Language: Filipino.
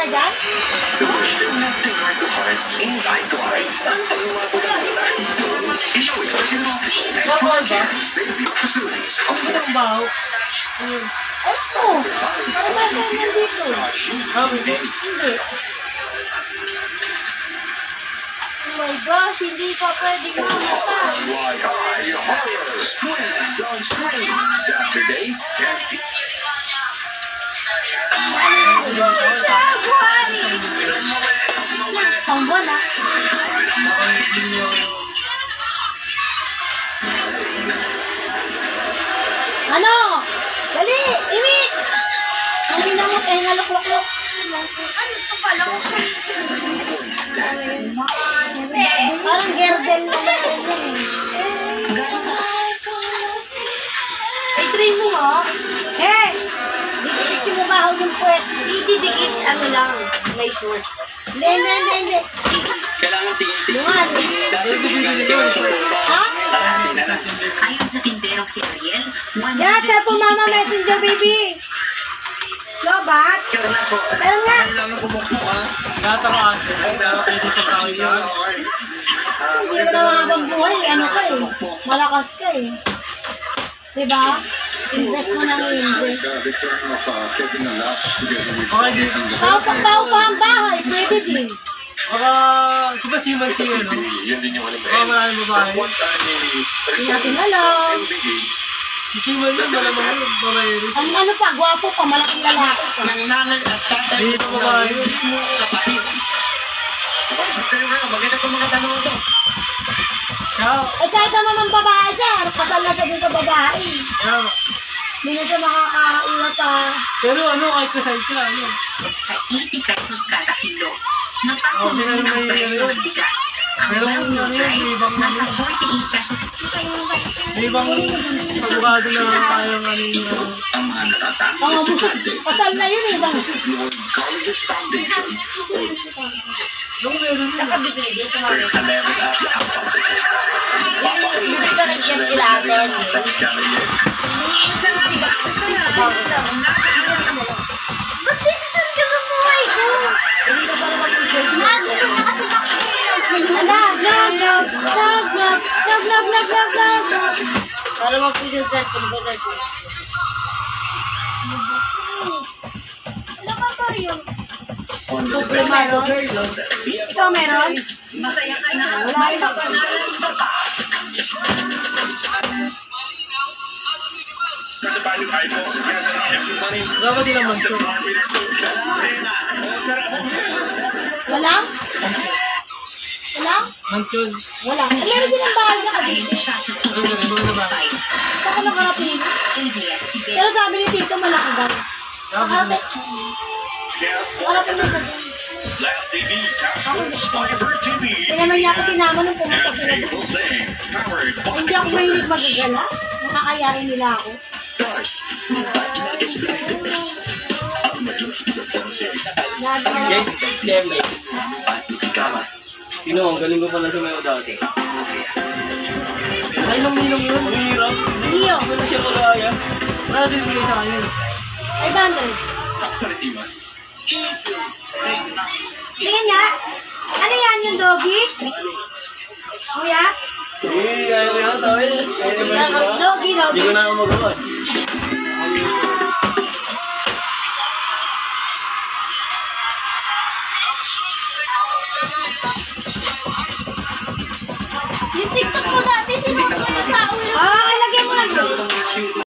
dyan? Ang baho. Ito! Para ba saan nandito? Hindi. Oh my gosh, hindi pa pwede mamunta. Screams on screens, Saturdays, 10 p.m. Isang buwan ah. Ano? Dali! Imit! Ang ginamot eh, nalok-lok-lok. Ano ito pala ko siya? Parang gerdel na lang yan eh. I-try mo mo. Eh! Dikit yung mukha ng puwet. Didikit, ano lang. May short. Hindi. Kailangan tingin-tingin. Ha? Ayon sa tinderong si Ariel, Yan, cellphone mama, messenger baby. Lobat? Pero nga. Natamaan. Pwede sa tao yun. Hindi na habang buhay, ano ka eh. Malakas ka eh. Diba? Invest mo nang invest. Okay, di. Tao pa ang bahay, pwede din. Baka, di ba si Mansi yun, no? Baka maraming babae. Hindi natin alam. Si Siman yun, malamang yun, babae rin. Ano pa, gwapo pa, malaking lalaki pa. Dito babae yun. Maganda pa mga tanong ito. Kaya, Eh kahit naman ang babae siya, kasal na siya dun sa babae. Hindi na siya makakaiwas sa... pero ano, kahit kasal siya, ano? sa 80 pesos kada kilo. Nagpakuloy ang presyo ng bigas. Ang well-milled rice, nasa 48 pesos. May ibang abogado na tayong ano yung... Ang mga natatangos estudyante. Kasal na yun eh. This is Lord Colleges Foundation. Yung meron Saan ka bibili din sa mga America. bibili ka ng chef ilates. Ba't decision ka sa buhay ko? Hindi ka para mag-chef. Gusto niya kasi lag. Para mag-push sa kumbaga siya. Ano ba ito yun? Komplemado girl. Ikaw meron? Masaya ka na. Wala rin ako. Dapat din naman ito. Wala? Wala? Manchon. Wala. Meron silang bahay na kasi. Ano na, ibang na ba? Ako nakarating. Pero sabi ni Tito malaki daw. Nakarating siya. Nakarating na siya. Last TV, Tascos Fiber TV. Hindi naman niya ako sinama nung pumunta sila. Cable Day, powered by Hindi ako mahilig magagala. Nakakayain nila ako. Cars. Nuggets Black Goodness. At maging sa Phone Series. Lagi Siyempre. At Ikama. Pino, ang galing ko pala sa mga dati. Ay, nung yun, ang hirap. Niyo. Hindi na siya kagaya. Wala din kayo sa kanya. 500. Tingin nga. Ano yan yung doggy? Kuya? Eh, ayaw ko yan, tawin. Doggy. Hindi ko na ako magawa.